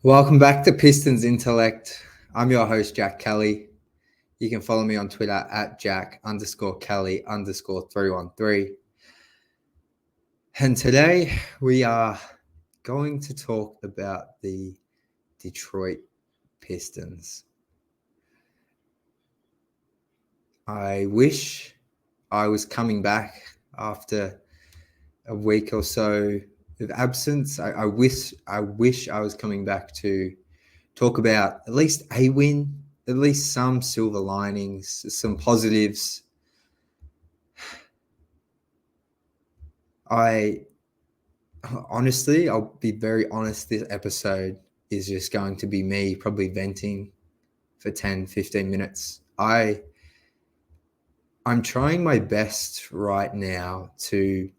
Welcome back to Pistons Intellect. I'm your host, Jack Kelly. You can follow me on Twitter at Jack_Kelly_313. And today we are going to talk about the Detroit Pistons. I wish I was coming back after a week or so of absence. I wish I was coming back to talk about at least a win, at least some silver linings, some positives. I'll be very honest, this episode is just going to be me probably venting for 10, 15 minutes. I'm trying my best right now to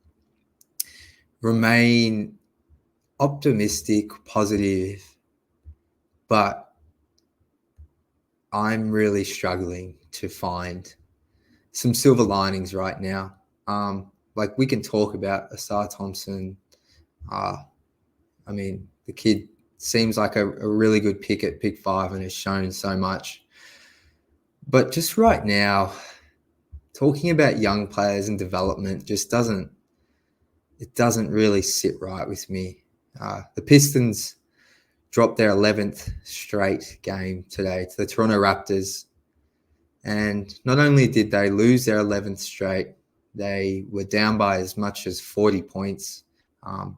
remain optimistic, positive, but I'm really struggling to find some silver linings right now. Like we can talk about Asar Thompson. The kid seems like a really good pick at pick 5 and has shown so much. But just right now, talking about young players and development just doesn't really sit right with me. The Pistons dropped their 11th straight game today to the Toronto Raptors. And not only did they lose their 11th straight, they were down by as much as 40 points. I'll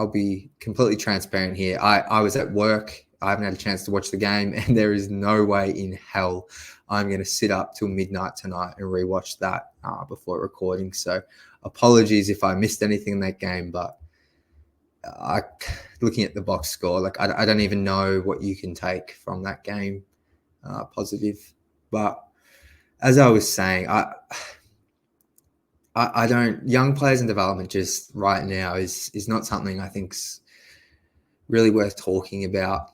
be completely transparent here. I was at work. I haven't had a chance to watch the game, and there is no way in hell I'm going to sit up till midnight tonight and rewatch that before recording. So apologies if I missed anything in that game, but looking at the box score, I don't even know what you can take from that game positive. But as I was saying, I don't. Young players in development just right now is not something I think's really worth talking about.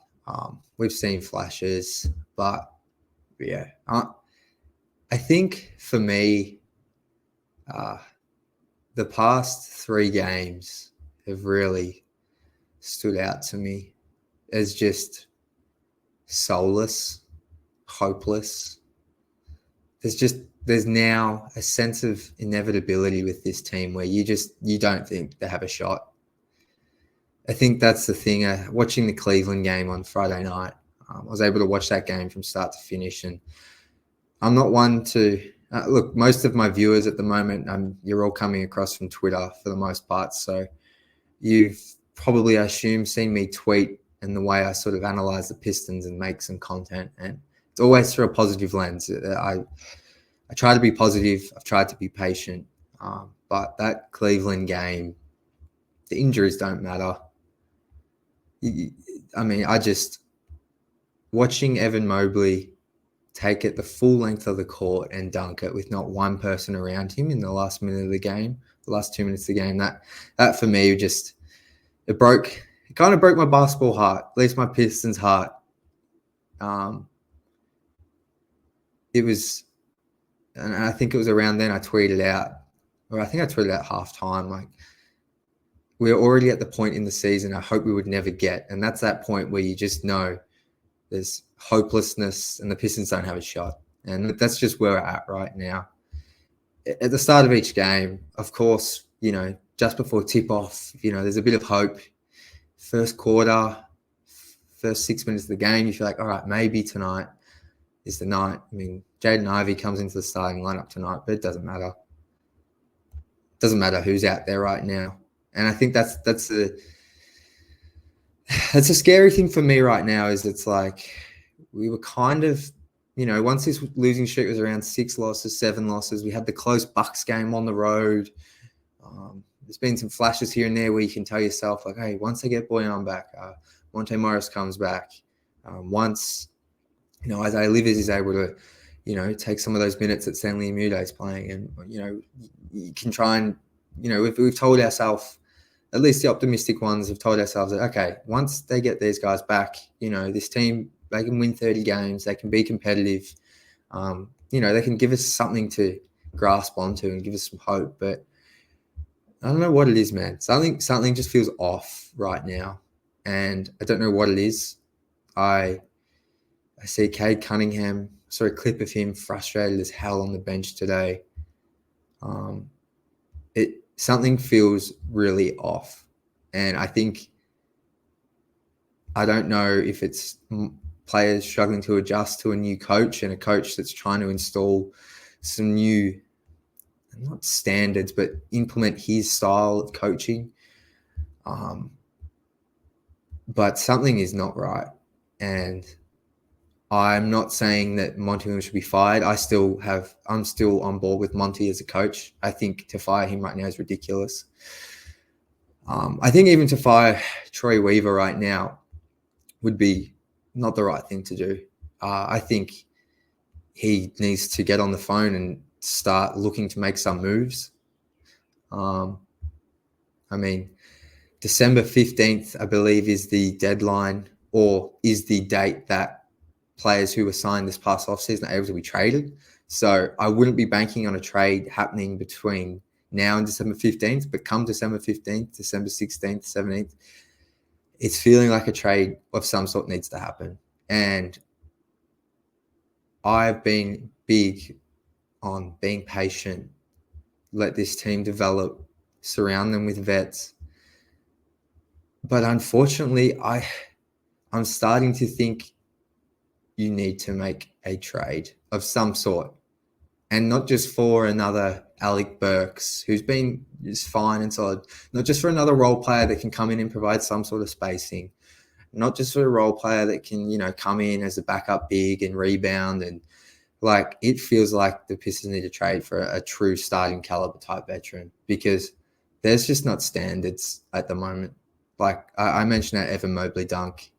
We've seen flashes, but yeah, I think for me, the past 3 games have really stood out to me as just soulless, hopeless. There's now a sense of inevitability with this team where you don't think they have a shot. I think that's the thing. Watching the Cleveland game on Friday night, I was able to watch that game from start to finish, and I'm not one to look. Most of my viewers at the moment, you're all coming across from Twitter for the most part, so you've probably, I assume, seen me tweet and the way I sort of analyze the Pistons and make some content, and it's always through a positive lens. I try to be positive. I've tried to be patient. But that Cleveland game, the injuries don't matter. Watching Evan Mobley take it the full length of the court and dunk it with not one person around him in the last minute of the game, the last 2 minutes of the game, that for me it kind of broke my basketball heart, at least my Pistons heart. And I think it was around then I tweeted out halftime, like, we're already at the point in the season I hope we would never get. And that's that point where you just know there's hopelessness and the Pistons don't have a shot. And that's just where we're at right now. At the start of each game, of course, just before tip-off, there's a bit of hope. First quarter, first 6 minutes of the game, you feel like, all right, maybe tonight is the night. Jaden Ivey comes into the starting lineup tonight, but it doesn't matter. It doesn't matter who's out there right now. And I think that's a scary thing for me right now, is it's like we were kind of, once this losing streak was around 6 losses, 7 losses, we had the close Bucks game on the road. There's been some flashes here and there where you can tell yourself, like, hey, once they get Boyan back, Monte Morris comes back, once Isaiah Livers is able to, take some of those minutes that Stanley Umude is playing, and you can try and, we've told ourselves, at least the optimistic ones have told ourselves that, okay, once they get these guys back, this team, they can win 30 games, they can be competitive, they can give us something to grasp onto and give us some hope. But I don't know what it is, man. Something just feels off right now. and I don't know what it is. I see Cade Cunningham, saw a clip of him frustrated as hell on the bench today. Something feels really off, and I don't know if it's players struggling to adjust to a new coach and a coach that's trying to install some new, not standards, but implement his style of coaching. But something is not right, and I'm not saying that Monty Williams should be fired. I'm still on board with Monty as a coach. I think to fire him right now is ridiculous. I think even to fire Troy Weaver right now would be not the right thing to do. I think he needs to get on the phone and start looking to make some moves. December 15th, I believe, is the deadline, or is the date that players who were signed this past offseason are able to be traded. So I wouldn't be banking on a trade happening between now and December 15th, but come December 15th, December 16th, 17th, it's feeling like a trade of some sort needs to happen. And I've been big on being patient, let this team develop, surround them with vets. But unfortunately, I'm starting to think you need to make a trade of some sort, and not just for another Alec Burks, who's been just fine and solid, not just for another role player that can come in and provide some sort of spacing, not just for a role player that can, come in as a backup big and rebound. And it feels like the Pistons need to trade for a true starting caliber type veteran, because there's just not standards at the moment. I mentioned that Evan Mobley dunk.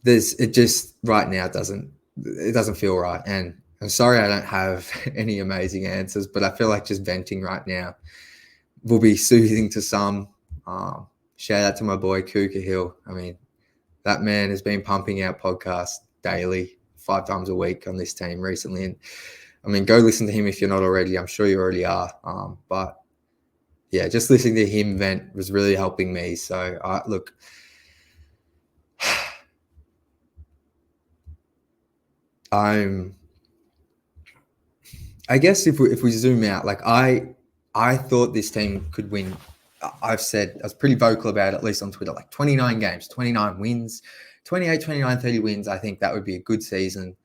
It just right now doesn't feel right. And I'm sorry I don't have any amazing answers, but I feel like just venting right now will be soothing to some. Shout out to my boy Kuka Hill. That man has been pumping out podcasts daily, 5 times a week on this team recently. And go listen to him if you're not already. I'm sure you already are. But yeah, just listening to him vent was really helping me. So look, I guess if we zoom out, I thought this team could win. I was pretty vocal about it, at least on Twitter, 29 games, 29 wins, 28, 29, 30 wins. I think that would be a good season.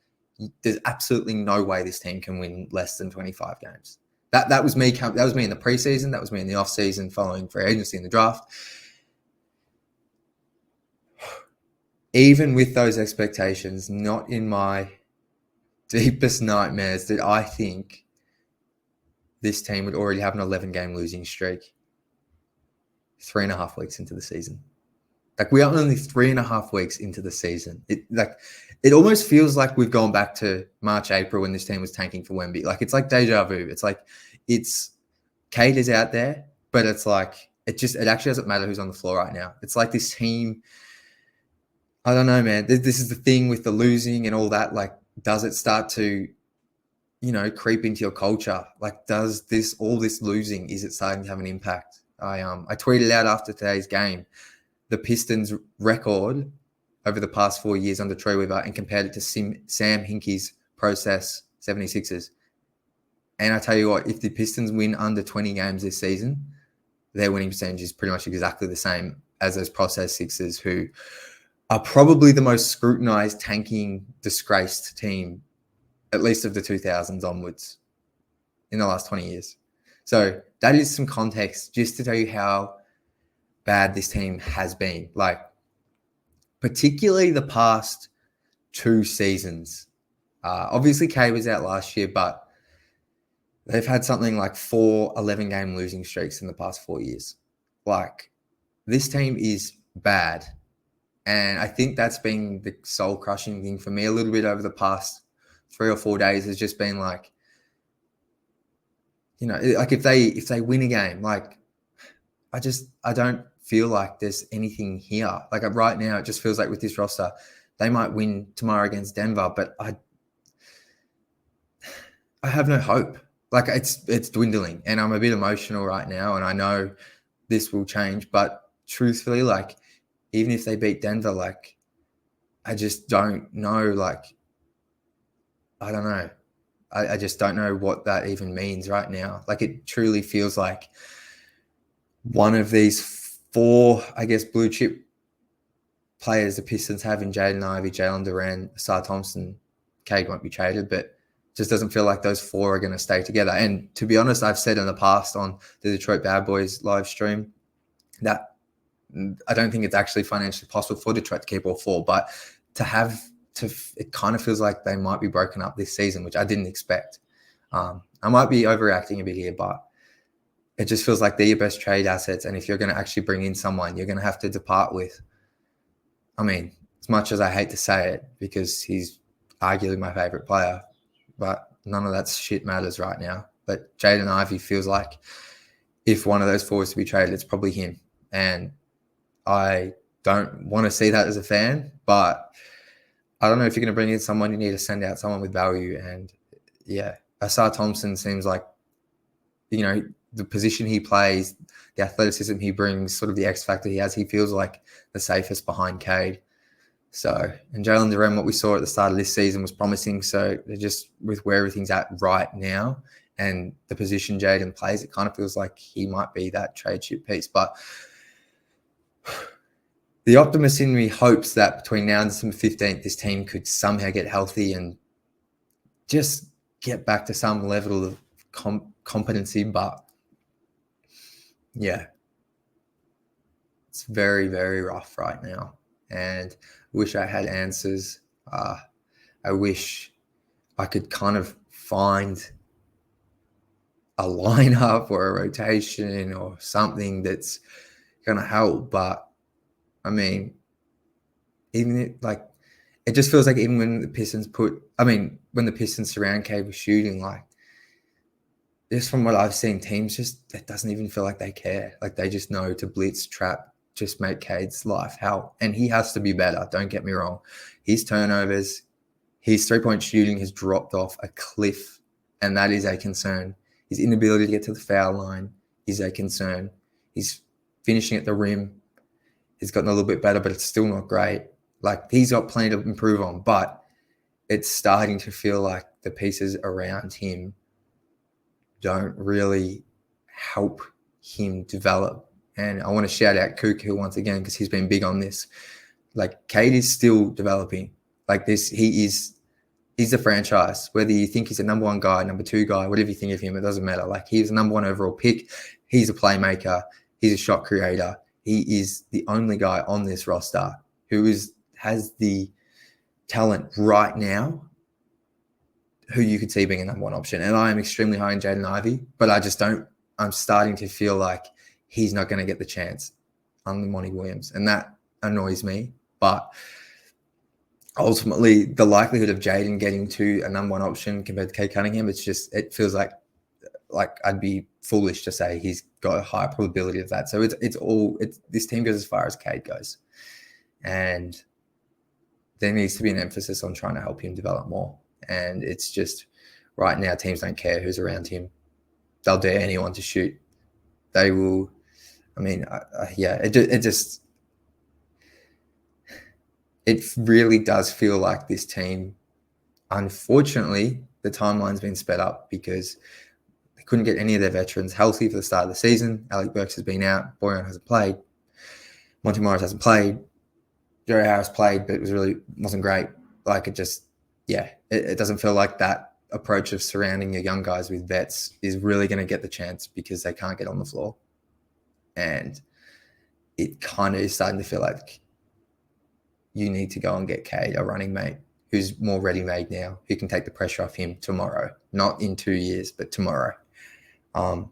There's absolutely no way this team can win less than 25 games. That was me. That was me in the preseason. That was me in the off season following free agency in the draft. Even with those expectations, not in my deepest nightmares did I think this team would already have an 11-game losing streak 3.5 weeks into the season. We are only 3.5 weeks into the season. It almost feels like we've gone back to March, April when this team was tanking for Wemby. It's like deja vu. It's Cade is out there, but it's it actually doesn't matter who's on the floor right now. It's like this team, I don't know, man. This is the thing with the losing and all that. Does it start to, creep into your culture? Does all this losing, is it starting to have an impact? I tweeted out after today's game, the Pistons record over the past 4 years under Troy Weaver, and compared it to Sam Hinkie's process 76ers. And I tell you what, if the Pistons win under 20 games this season, their winning percentage is pretty much exactly the same as those process Sixers, who are probably the most scrutinized, tanking, disgraced team, at least of the 2000s onwards, in the last 20 years. So that is some context just to tell you how bad this team has been. Particularly the past 2 seasons. Obviously, Cade was out last year, but they've had something like 4 11-game losing streaks in the past 4 years. This team is bad. And I think that's been the soul-crushing thing for me a little bit over the past 3 or 4 days, has just been if they win a game, I don't feel like there's anything here. Right now, it just feels like with this roster, they might win tomorrow against Denver, but I have no hope. It's dwindling, and I'm a bit emotional right now, and I know this will change, but truthfully, like, even if they beat Denver, like, I just don't know. Like, I don't know. I just don't know what that even means right now. Like, it truly feels like one of these four, I guess, blue chip players the Pistons have in Jaden Ivey, Jalen Duran, Asar Thompson. Cade won't be traded, but just doesn't feel like those four are going to stay together. And to be honest, I've said in the past on the Detroit Bad Boys live stream that I don't think it's actually financially possible for Detroit to keep all four, but it kind of feels like they might be broken up this season, which I didn't expect. I might be overreacting a bit here, but it just feels like they're your best trade assets. And if you're going to actually bring in someone, you're going to have to depart with, I mean, as much as I hate to say it, because he's arguably my favorite player, but none of that shit matters right now. But Jaden Ivey feels like if one of those four is to be traded, it's probably him. And I don't want to see that as a fan, but I don't know, if you're going to bring in someone, you need to send out someone with value. And yeah, Asar Thompson seems like, you know, the position he plays, the athleticism he brings, sort of the X factor he has, he feels like the safest behind Cade. So, and Jalen Duran, what we saw at the start of this season was promising. So just with where everything's at right now and the position Jaden plays, it kind of feels like he might be that trade chip piece. But the optimist in me hopes that between now and December 15th, this team could somehow get healthy and just get back to some level of competency. But yeah, it's very, very rough right now. And I wish I had answers. I wish I could kind of find a lineup or a rotation or something that's going to help. But I mean, it just feels like even when the Pistons when the Pistons surround Cade with shooting, like, just from what I've seen, teams it doesn't even feel like they care. Like, they just know to blitz, trap, just make Cade's life hell. And he has to be better, don't get me wrong. His turnovers, his three-point shooting has dropped off a cliff, and that is a concern. His inability to get to the foul line is a concern. He's finishing at the rim. He's gotten a little bit better, but it's still not great. Like, he's got plenty to improve on, but it's starting to feel like the pieces around him don't really help him develop. And I want to shout out Kuka once again, because he's been big on this. Like, Cade is still developing. Like, this, he's the franchise. Whether you think he's a number one guy, number two guy, whatever you think of him, it doesn't matter. Like, he's a number one overall pick. He's a playmaker. He's a shot creator. He is the only guy on this roster who has the talent right now who you could see being a number one option. And I am extremely high in Jaden Ivey, but I'm starting to feel like he's not going to get the chance on Monty Williams. And that annoys me. But ultimately, the likelihood of Jaden getting to a number one option compared to Cade Cunningham, it feels like I'd be foolish to say he's got a higher probability of that. So this team goes as far as Cade goes. And there needs to be an emphasis on trying to help him develop more. And it's just, right now, teams don't care who's around him. They'll dare anyone to shoot. They will. I mean, it really does feel like this team, unfortunately, the timeline's been sped up because they couldn't get any of their veterans healthy for the start of the season. Alec Burks has been out. Boyan hasn't played. Monty Morris hasn't played. Jerry Harris played, but wasn't great. Like, it doesn't feel like that approach of surrounding your young guys with vets is really going to get the chance because they can't get on the floor. And it kind of is starting to feel like you need to go and get Cade, a running mate, who's more ready-made now, who can take the pressure off him tomorrow. Not in 2 years, but tomorrow. I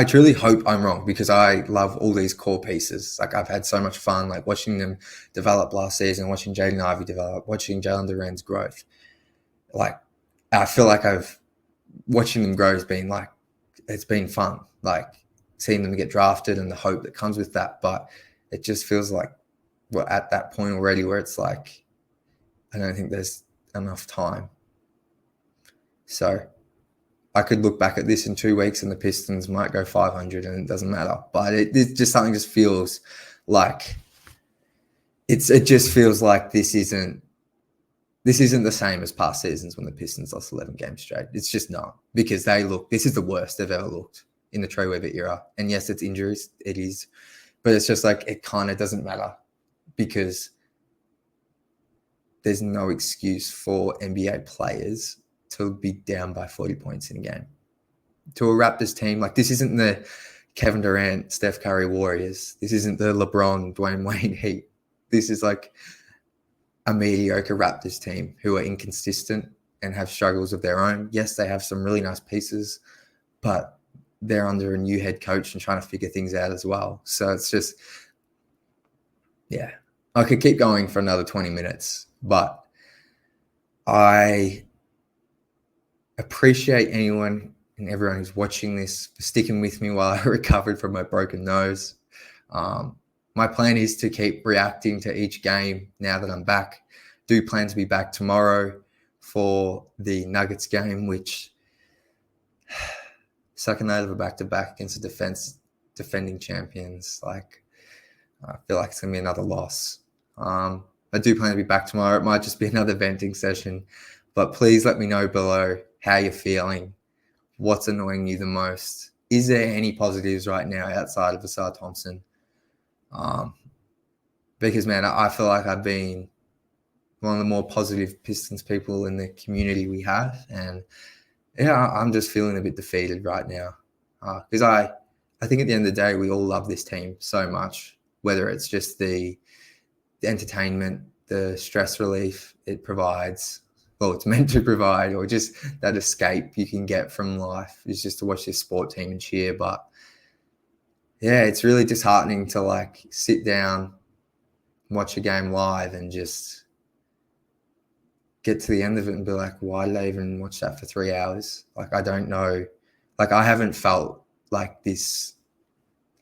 truly hope I'm wrong, because I love all these core pieces. Like, I've had so much fun, like, watching them develop last season, watching Jaden Ivey develop, watching Jalen Duran's growth. Like, I feel like watching them grow has been like, it's been fun. Like, seeing them get drafted and the hope that comes with that. But it just feels like we're at that point already where it's like, I don't think there's enough time. So I could look back at this in 2 weeks and the Pistons might go 500 and it doesn't matter. But it just something just feels like it just feels like this isn't the same as past seasons when the Pistons lost 11 games straight. It's just not, because this is the worst they've ever looked in the Troy Weaver era. And yes, it's injuries, it is, but it's just like, it kind of doesn't matter because there's no excuse for NBA players to be down by 40 points in a game. To a Raptors team, like, this isn't the Kevin Durant, Steph Curry Warriors. This isn't the LeBron, Dwayne Wade Heat. This is like a mediocre Raptors team who are inconsistent and have struggles of their own. Yes, they have some really nice pieces, but they're under a new head coach and trying to figure things out as well. So it's just, yeah, I could keep going for another 20 minutes, but I appreciate anyone and everyone who's watching this for sticking with me while I recovered from my broken nose. My plan is to keep reacting to each game now that I'm back. Do plan to be back tomorrow for the Nuggets game, which second night of a back-to-back against the defending champions. Like, I feel like it's going to be another loss. I do plan to be back tomorrow. It might just be another venting session, but please let me know below how you're feeling. What's annoying you the most? Is there any positives right now outside of Asar Thompson? Because, man, I feel like I've been one of the more positive Pistons people in the community we have. And, yeah, I'm just feeling a bit defeated right now. Because I think at the end of the day, we all love this team so much, whether it's just the entertainment, the stress relief it provides, well, it's meant to provide, or just that escape you can get from life is just to watch this sport team and cheer. But yeah, it's really disheartening to like sit down, watch a game live and just get to the end of it and be like, why did I even watch that for 3 hours? Like, I don't know. Like, I haven't felt like this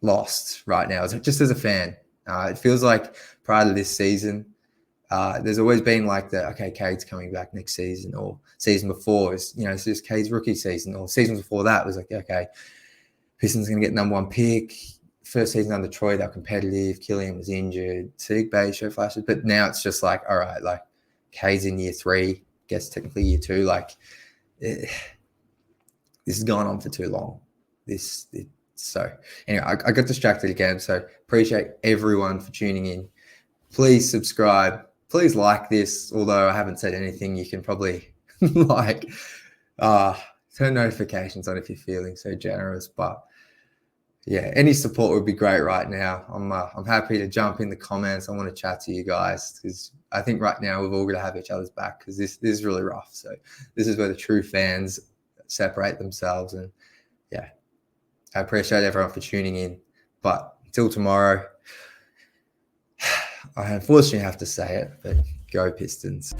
lost right now, just as a fan. It feels like prior to this season, there's always been like Cade's coming back next season, or season before is, it's just Cade's rookie season, or seasons before that was like, okay, Pistons going to get number one pick. First season under Troy, they're competitive. Killian was injured. Sig Bay show flashes. But now it's just like, all right, like Cade's in year 3, guess technically year 2. Like, this has gone on for too long. So anyway, I got distracted again. So appreciate everyone for tuning in. Please subscribe. Please like this. Although I haven't said anything, you can probably turn notifications on if you're feeling so generous. But yeah, any support would be great right now. I'm happy to jump in the comments. I want to chat to you guys because I think right now we've all got to have each other's back, because this is really rough. So this is where the true fans separate themselves. And yeah, I appreciate everyone for tuning in. But until tomorrow, I unfortunately have to say it, but go Pistons.